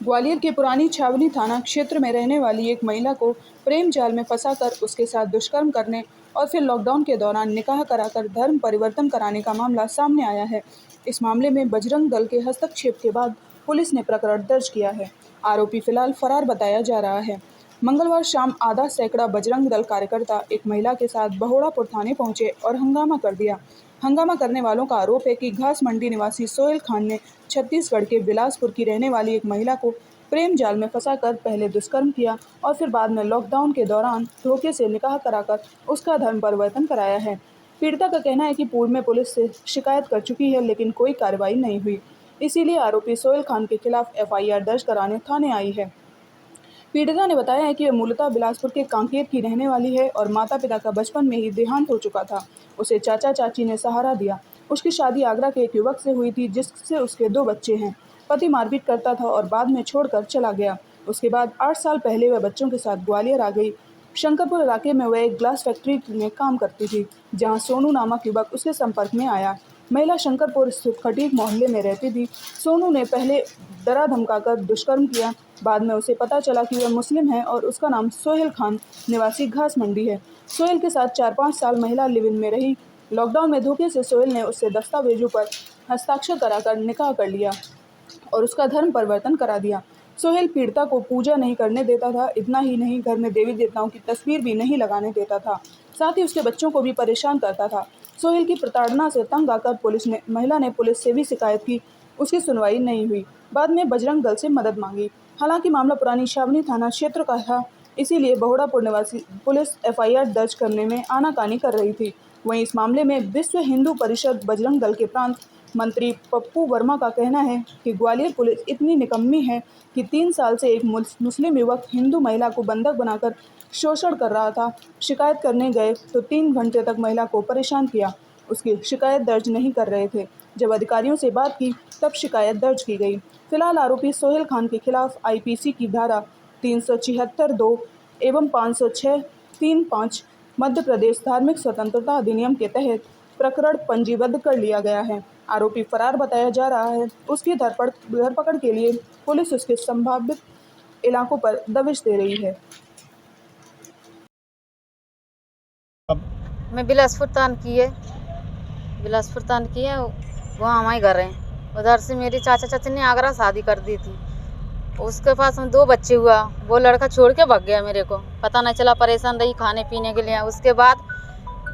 ग्वालियर के पुरानी छावनी थाना क्षेत्र में रहने वाली एक महिला को प्रेम जाल में फंसाकर उसके साथ दुष्कर्म करने और फिर लॉकडाउन के दौरान निकाह कराकर धर्म परिवर्तन कराने का मामला सामने आया है। इस मामले में बजरंग दल के हस्तक्षेप के बाद पुलिस ने प्रकरण दर्ज किया है। आरोपी फिलहाल फरार बताया जा रहा है। मंगलवार शाम आधा सैकड़ा बजरंग दल कार्यकर्ता एक महिला के साथ बहोड़ापुर थाने पहुंचे और हंगामा कर दिया। हंगामा करने वालों का आरोप है कि घास मंडी निवासी सोहेल खान ने छत्तीसगढ़ के बिलासपुर की रहने वाली एक महिला को प्रेम जाल में फंसाकर पहले दुष्कर्म किया और फिर बाद में लॉकडाउन के दौरान धोखे से निकाह कराकर उसका धर्म परिवर्तन कराया है। पीड़िता का कहना है कि पूर्व में पुलिस से शिकायत कर चुकी है, लेकिन कोई कार्रवाई नहीं हुई। इसीलिए आरोपी सोहेल खान के खिलाफ एफआईआर दर्ज कराने थाने आई है। पीड़िता ने बताया है कि वह मूलतः बिलासपुर के कांकेर की रहने वाली है और माता पिता का बचपन में ही देहांत हो चुका था। उसे चाचा चाची ने सहारा दिया। उसकी शादी आगरा के एक युवक से हुई थी, जिससे उसके 2 बच्चे हैं। पति मारपीट करता था और बाद में छोड़कर चला गया। उसके बाद 8 साल पहले वह बच्चों के साथ ग्वालियर आ गई। शंकरपुर इलाके में वह एक ग्लास फैक्ट्री में काम करती थी, जहां सोनू नामक युवक उसके संपर्क में आया। महिला शंकरपुर स्थित खटीक मोहल्ले में रहती थी। सोनू ने पहले डरा धमकाकर दुष्कर्म किया। बाद में उसे पता चला कि वह मुस्लिम है और उसका नाम सोहेल खान निवासी घास मंडी है। सोहेल के साथ 4-5 साल महिला लिव इन में रही। लॉकडाउन में धोखे से सोहेल ने उससे दस्तावेजों पर हस्ताक्षर कराकर निकाह कर लिया और उसका धर्म परिवर्तन करा दिया। सोहेल पीड़िता को पूजा नहीं करने देता था। इतना ही नहीं, घर में देवी देवताओं की तस्वीर भी नहीं लगाने देता था। साथ ही उसके बच्चों को भी परेशान करता था। सोहेल की प्रताड़ना से तंग आकर महिला ने पुलिस से भी शिकायत की। उसकी सुनवाई नहीं हुई। बाद में बजरंग दल से मदद मांगी। हालांकि मामला पुरानी छावनी थाना क्षेत्र का था, इसीलिए बहोड़ापुर निवासी पुलिस एफआईआर दर्ज करने में आनाकानी कर रही थी। वहीं इस मामले में विश्व हिंदू परिषद बजरंग दल के प्रांत मंत्री पप्पू वर्मा का कहना है कि ग्वालियर पुलिस इतनी निकम्मी है कि 3 साल से एक मुस्लिम युवक हिंदू महिला को बंधक बनाकर शोषण कर रहा था। शिकायत करने गए तो 3 घंटे तक महिला को परेशान किया। उसकी शिकायत दर्ज नहीं कर रहे थे। जब अधिकारियों से बात की तब शिकायत दर्ज की गई। फिलहाल आरोपी सोहेल खान के खिलाफ आईपीसी की धारा 376(2) एवं 506(3)(5) मध्य प्रदेश धार्मिक स्वतंत्रता अधिनियम के तहत प्रकरण पंजीबद्ध कर लिया गया है। आरोपी फरार बताया जा रहा है। उसकी धरपकड़ के लिए पुलिस उसके संभावित इलाकों पर दबिश दे रही है। मैं बिलासपुर तान की है, वहाँ हमारे घर है। उधर से मेरी चाचा चाची ने आगरा शादी कर दी थी। उसके पास में 2 बच्चे हुआ। वो लड़का छोड़ के भाग गया, मेरे को पता नहीं चला। परेशान रही खाने पीने के लिए। उसके बाद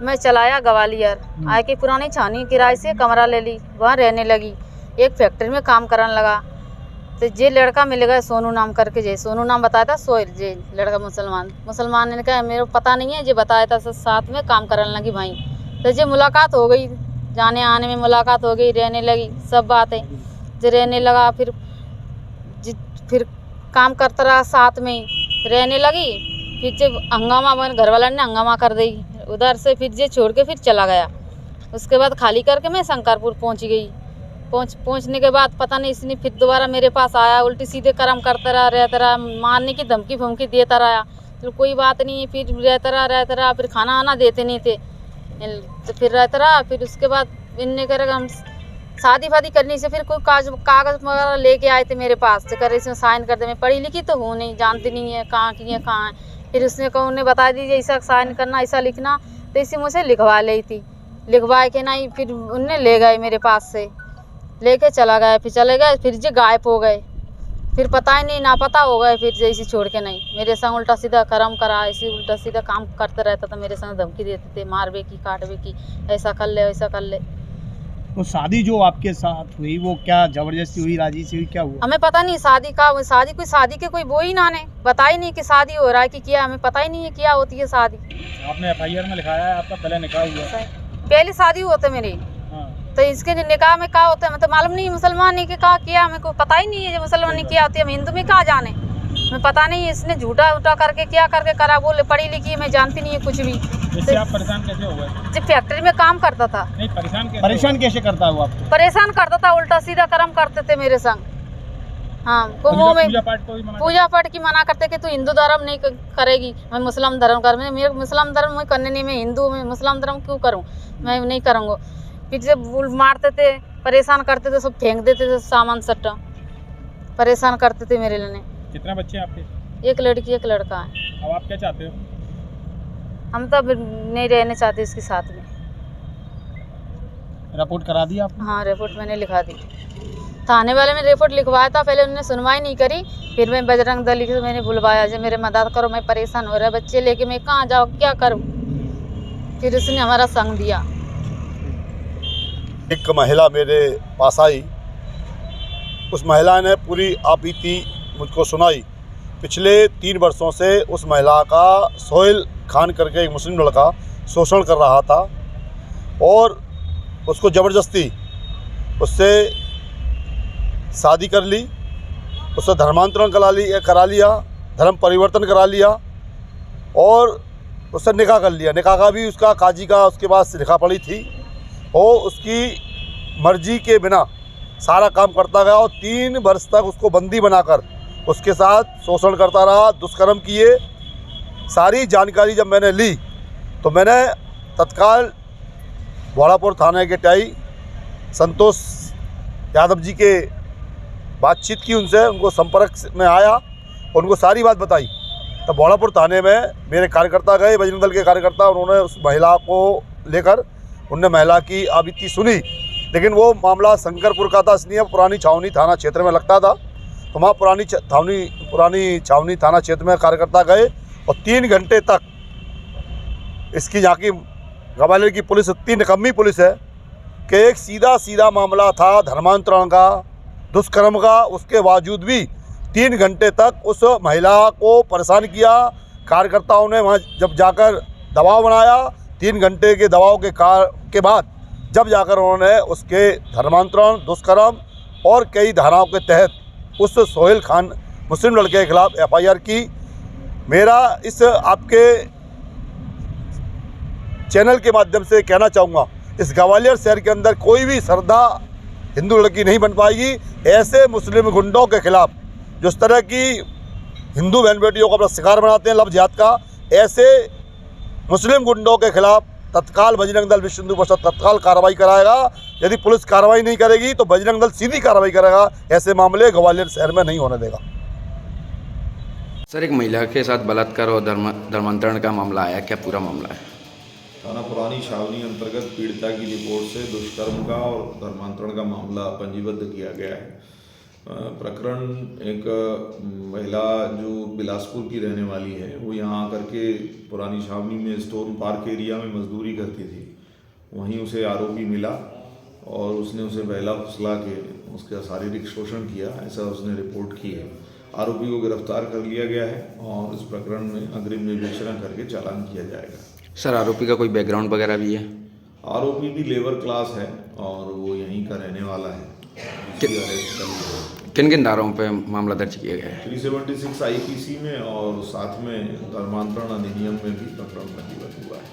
मैं चलाया ग्वालियर आके पुरानी छावनी किराए से कमरा ले ली, वहाँ रहने लगी। एक फैक्ट्री में काम करने लगा तो ये लड़का मिल गया सोनू नाम करके। जे सोनू नाम बताया था सोहेल, जे लड़का मुसलमान ने कहा मेरे को पता नहीं है, ये बताया था। साथ में काम करने लगी भाई। तो ये मुलाकात हो गई, जाने आने में मुलाकात हो गई, रहने लगी, सब बातें जो रहने लगा। फिर काम करता रहा, साथ में रहने लगी। फिर जब हंगामा घर वाला ने हंगामा कर दी उधर से, फिर जे छोड़ के फिर चला गया। उसके बाद खाली करके मैं शंकरपुर पहुंच गई। पहुंचने के बाद पता नहीं इसने फिर दोबारा मेरे पास आया, उल्टी सीधे कर्म करता रहा, मारने की धमकी फमकी देता रहा। तो कोई बात नहीं, फिर रहता रहा। फिर खाना आना देते नहीं थे तो फिर रहता रहा। फिर उसके बाद इनने करेगा हम शादी फादी करने से फिर कोई कागज वगैरह लेके आए थे मेरे पास, तो करे इसमें साइन कर दे। मैं पढ़ी लिखी तो हूँ नहीं, जानती नहीं है कहाँ की है कहाँ है। फिर उसने कहा उन्हें बता दीजिए ऐसा साइन करना, ऐसा लिखना। तो इसी मुझसे लिखवा ली थी। लिखवा के नहीं फिर उनने ले गए मेरे पास से, लेके चला गया। फिर चले गए, फिर जो गायब हो गए। फिर पता ही नहीं, ना पता हो गए। फिर जैसे छोड़ के नहीं, मेरे संग उल्टा सीधा कर्म करा, ऐसे उल्टा सीधा काम करते रहता था। मेरे संग धमकी देते थे, मारबे की, काटबे की, ऐसा कर ले वैसा कर ले। तो शादी जो आपके साथ हुई वो क्या जबरदस्ती हुई, राजी से हुई, क्या हुआ? हमें पता नहीं शादी के कोई वो ही ना ने बता ही नहीं कि शादी हो रहा है कि क्या, हमें पता ही नहीं है क्या होती है शादी। आपने एफआईआर में लिखाया है आपका पहले निकाह हुआ? पहले शादी हुआ था मेरी। तो इसके निकाह में क्या होता है मतलब मालूम नहीं। मुसलमान ने क्या किया हमें को पता ही नहीं है। जो मुसलमान ने किया होती है, हम हिंदू में कहाँ जाने, हमें पता नहीं है। इसने झूठा उठा करके क्या करके करा, बोले पढ़ी लिखी मैं जानती नहीं है कुछ भी। इससे आप परेशान कैसे हो गए? जब फैक्ट्री में काम करता था। नहीं, परेशान कैसे करता है वो आपको? परेशान करता था, उल्टा सीधा कर्म करते थे मेरे संग। हाँ, पूजा पाठ की मना करते कि तू हिंदू धर्म नहीं करेगी, मैं मुस्लिम धर्म कर। मेरे मुस्लिम धर्म में करने नहीं, मैं हिंदू में मुस्लिम धर्म क्यों करूँ, मैं नहीं करूँगा। फिर जब मारते थे, परेशान करते थे, सब फेंक देते थे सामान सट्टा। परेशान करते थे मेरे लिए। कितने बच्चे हैं आपके? एक लड़की एक लड़का है। अब आप क्या चाहते हो? हम तो अब नहीं रहने चाहते इसके साथ में। रिपोर्ट करा दी आपने? हाँ, रिपोर्ट मैंने लिखा दी। थाने वाले में रिपोर्ट लिखवाया था, पहले उन्होंने सुनवाई नहीं करी। फिर मैं बजरंग दल से मैंने बुलवाया, जो मेरे मदद करो, मैं परेशान हो रहा है, बच्चे लेके मैं कहाँ जाऊँ, क्या करूँ। फिर उसने हमारा संग दिया। एक महिला मेरे पास आई, उस महिला ने पूरी आपबीती मुझको सुनाई। पिछले 3 वर्षों से उस महिला का सोहेल खान करके एक मुस्लिम लड़का शोषण कर रहा था और उसको ज़बरदस्ती उससे शादी कर ली, उससे धर्मांतरण करा लिया, धर्म परिवर्तन करा लिया और उससे निकाह कर लिया। निकाह का भी उसका काजी का उसके पास लिखा पड़ी थी और उसकी मर्जी के बिना सारा काम करता गया और 3 वर्ष तक उसको बंदी बनाकर उसके साथ शोषण करता रहा, दुष्कर्म किए। सारी जानकारी जब मैंने ली तो मैंने तत्काल भोलापुर थाने के टीआई संतोष यादव जी के बातचीत की, उनसे उनको संपर्क में आया, उनको सारी बात बताई। तब भोलापुर थाने में मेरे कार्यकर्ता गए, बजरंग दल के कार्यकर्ता, उन्होंने उस महिला को लेकर उनने महिला की आपबीती सुनी। लेकिन वो मामला शंकरपुर का था, इसलिए पुरानी छावनी थाना क्षेत्र में लगता था। तो वहाँ पुरानी छावनी थाना क्षेत्र में कार्यकर्ता गए और 3 घंटे तक इसकी यहाँ की ग्वालियर की पुलिस इतनी निकम्मी पुलिस है कि एक सीधा मामला था धर्मांतरण का, दुष्कर्म का, उसके बावजूद भी 3 घंटे तक उस महिला को परेशान किया। कार्यकर्ताओं ने वहाँ जब जाकर दबाव बनाया, 3 घंटे के दबाव के बाद जब जाकर उन्होंने उसके धर्मांतरण, दुष्कर्म और कई धाराओं के तहत उस सोहेल खान मुस्लिम लड़के के खिलाफ FIR की। मेरा इस आपके चैनल के माध्यम से कहना चाहूँगा, इस ग्वालियर शहर के अंदर कोई भी श्रद्धा हिंदू लड़की नहीं बन पाएगी। ऐसे मुस्लिम गुंडों के खिलाफ जो इस तरह की हिंदू बहन बेटियों को अपना शिकार बनाते हैं लव जिहाद का, ऐसे मुस्लिम गुंडों के खिलाफ तत्काल बजरंग दल विश्व हिंदू परिषद तत्काल कार्रवाई कराएगा। यदि पुलिस कार्रवाई नहीं करेगी तो बजरंग दल सीधी कार्रवाई करेगा। ऐसे मामले ग्वालियर शहर में नहीं होने देगा। सर, एक महिला के साथ बलात्कार और धर्मांतरण का मामला आया, क्या पूरा मामला है? थाना पुरानी छावनी अंतर्गत पीड़िता की रिपोर्ट से दुष्कर्म का और धर्मांतरण का मामला पंजीबद्ध किया गया है। प्रकरण एक महिला जो बिलासपुर की रहने वाली है, वो यहाँ आकर के पुरानी छावनी में स्टोन पार्क एरिया में मजदूरी करती थी। वहीं उसे आरोपी मिला और उसने उसे बहला फुसला के उसका शारीरिक शोषण किया, ऐसा उसने रिपोर्ट की है। आरोपी को गिरफ्तार कर लिया गया है और इस प्रकरण में अग्रिम विवेचना करके चालान किया जाएगा। सर, आरोपी का कोई बैकग्राउंड वगैरह भी है? आरोपी भी लेबर क्लास है और वो यहीं का रहने वाला है। किन किन धाराओं पे मामला दर्ज किया गया है? 376 IPC में और साथ में धर्मांतरण अधिनियम में भी प्रकरण पंजीबद्ध हुआ है।